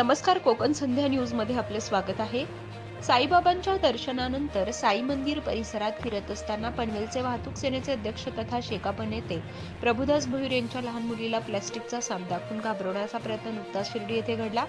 नमस्कार, कोकण संध्या न्यूज मध्ये आपले स्वागत आहे। साईबाबांच्या दर्शनानंतर साई मंदिर परिसरात फिरत असताना पनवेलचे वाहतूक सेनेचे अध्यक्ष तथा शेकाप नेते प्रभुदास भोईर यांच्या लहान मुलीला प्लास्टिकचा साप दाखवून घाबरवण्याचा प्रयत्न नुकताच शिर्डी येथे घडला।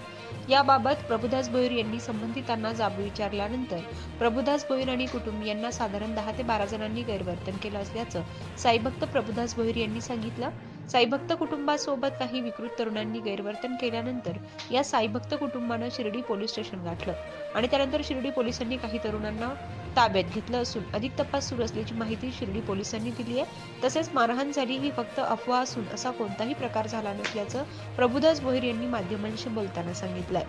याबाबत प्रभुदास भोईर यांनी संबंधितांना जाब विचारल्यानंतर प्रभुदास भोईर आणि कुटुंबियांना साधारण 10 ते 12 जणांनी गैरवर्तन केलं असल्याचं साईभक्त प्रभुदास भोईर यांनी सांगितलं। साईभक्त कुटुंबासोबत काही विकृत तरुणांनी गैरवर्तन केल्यानंतर या साईभक्त कुटुंबानं शिर्डी पोलीस स्टेशन गाठलं आणि त्यानंतर शिर्डी पोलिसांनी काही तरुणांना ताब्यात घेतलं असून अधिक तपास सुरू असल्याची माहिती शिर्डी पोलिसांनी दिली आहे। तसेच मारहाण झाली ही फक्त अफवा असून असा कोणताही प्रकार झाला नसल्याचं प्रभुदास भोईर यांनी माध्यमांशी बोलताना सांगितलंय।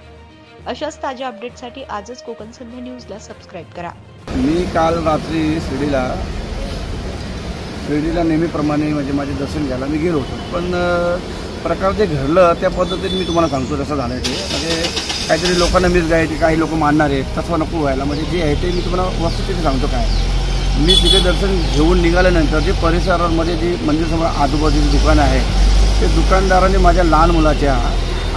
अशाच ताज्या अपडेटसाठी आजच कोकण संध्या न्यूजला सबस्क्राइब करा। मी काल रात्री शिर्डीला नेहमीप्रमाणे म्हणजे माझे दर्शन घ्यायला मी गेलो होतो, पण प्रकार जे घडलं त्या पद्धतीने मी तुम्हाला सांगतो जसं झालं ते। म्हणजे काहीतरी लोकांना मिसगायची, काही लोक मानणार आहेत, तसं नको व्हायला। म्हणजे जे आहे ते मी तुम्हाला वस्तुस्थिती सांगतो। काय मी तिथे दर्शन घेऊन निघाल्यानंतर जे परिसरामध्ये जी मंदिरासमोर आजूबाजूची दुकानं आहे ते दुकानदाराने माझ्या लहान मुलाच्या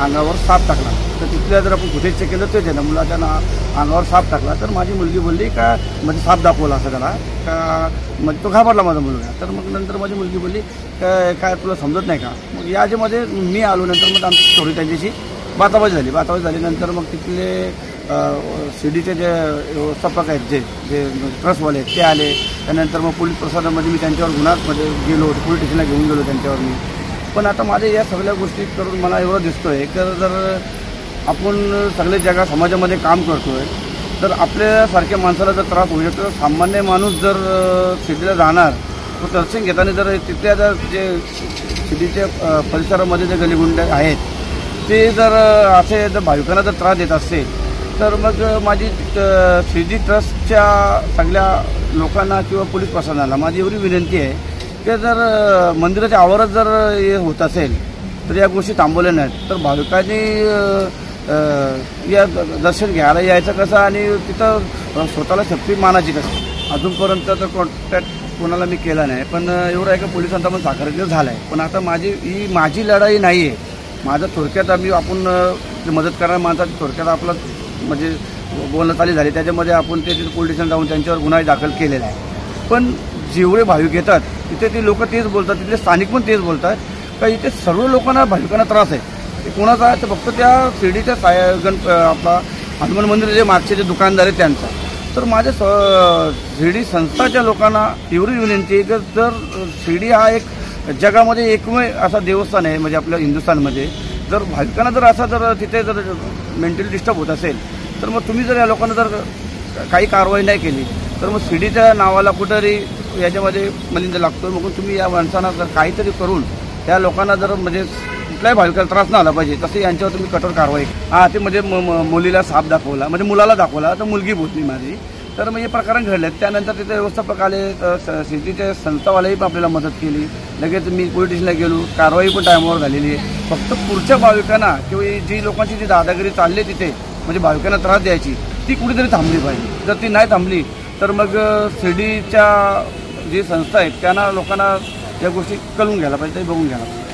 अंगावर साप टाकला। तर तिथल्या जर आपण कुठे चेक केलं तर मुलाच्या अंगावर साप टाकला। तर माझी मुलगी बोलली का म्हणजे साप दाखवला असं त्याला का, म्हणजे तो घाबरला माझा मुलगा। तर मग नंतर माझी मुलगी बोलली काय तुला समजत नाही का। मग याच्यामध्ये मी आलो, नंतर मग आमची थोडी त्यांच्याशी बाताबाजी झाली। नंतर मग तिथले शिर्डीचे जे व्यवस्थापक आहेत जे ट्रस्टवाले ते आले। त्यानंतर मग पोलीस प्रशासनामध्ये मी त्यांच्यावर गुन्हा म्हणजे गेलो, पोलीस स्टेशनला घेऊन गेलो त्यांच्यावर मी। पण आता माझ्या या सगळ्या गोष्टी करून मला एवढं दिसतोय की जर आपण सगळे जगा समाजामध्ये काम करतोय तर आपल्यासारख्या माणसाला जर त्रास होऊ शकतो, सामान्य माणूस जर शिर्डीला जाणार तो दर्शन घेताना जर तिथल्या जर जे शिर्डीच्या परिसरामध्ये जे गलीगुंडे आहेत ते जर असे जर भाविकांना जर त्रास देत असेल तर मग माझी शिर्डी ट्रस्टच्या सगळ्या लोकांना किंवा पोलीस प्रशासनाला माझी एवढी विनंती आहे की जर मंदिराच्या आवारात जर हे होत असेल तर या गोष्टी थांबवल्या नाहीत तर भाविकांनी या दर्शन घ्यायला यायचं कसं आणि तिथं स्वतःला शक्ती मानायची कसं। अजूनपर्यंत तर कॉन्टॅक्ट कोणाला मी केला नाही, पण एवढं आहे का पोलिसांचा पण साखर झाला आहे। पण आता माझी लढाई नाही आहे। माझं थोडक्यात आपण मदत करणाऱ्या माणसाची थोडक्यात आपलं म्हणजे बोलणं चाली झाली, त्याच्यामध्ये आपण ते तिथे पोलीस स्टेशन जाऊन त्यांच्यावर गुन्हा दाखल केलेला आहे। पण जेवढे भाविक येतात तिथे ते लोक तेच बोलतात, तिथले स्थानिक पण तेच बोलतात का इथे सर्व लोकांना भाविकांना त्रास आहे। ते कोणाचा आहे तर फक्त त्या शिर्डीच्या आपला हनुमान मंदिर जे मागचे जे दुकानदार आहेत त्यांचा। तर माझ्या शिर्डी संस्थाच्या लोकांना एवढी विनंती आहे की जर शिर्डी हा एक जगामध्ये एकमेव असा देवस्थान आहे म्हणजे आपल्या हिंदुस्थानमध्ये, जर भाविकांना जर असा जर तिथे जर मेंटली डिस्टर्ब होत असेल तर मग तुम्ही जर या लोकांना जर काही कारवाई नाही केली तर मग शिर्डीच्या नावाला कुठेतरी याच्यामध्ये मलिंद लागतो। मग तुम्ही या माणसांना जर काहीतरी करून त्या लोकांना जर म्हणजे कुठल्याही भाविकाला त्रास नाही आला पाहिजे तसं यांच्यावर तुम्ही कठोर कारवाई। ते म्हणजे मुलीला साप दाखवला, म्हणजे मुलाला दाखवला तर मुलगी बोलली माझी। तर मग हे प्रकरण घडले। त्यानंतर तिथे व्यवस्थापक आले, शिर्डीचे संस्थावालेही पण आपल्याला मदत केली। लगेच मी पोलीस स्टेशनला गेलो, कारवाई पण टायमावर झालेली आहे। फक्त पुढच्या भाविकांना किंवा जी लोकांची जी दादागिरी चालली तिथे म्हणजे भाविकांना त्रास द्यायची ती कुठेतरी थांबली पाहिजे। जर ती नाही थांबली तर मग शिर्डीच्या जी संस्था आहेत त्यांना लोकांना या गोष्टी कळून घ्यायला पाहिजे, बघून घ्यायला पाहिजे।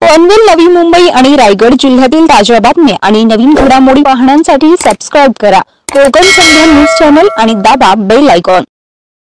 पनवेल, नवी मुंबई आणि रायगड जिल्ह्यातील ताज्या बातम्या आणि नवीन घडामोडी पाहण्यासाठी सबस्क्राइब करा कोकण संध्या न्यूज चॅनल आणि दाबा बेल आयकॉन।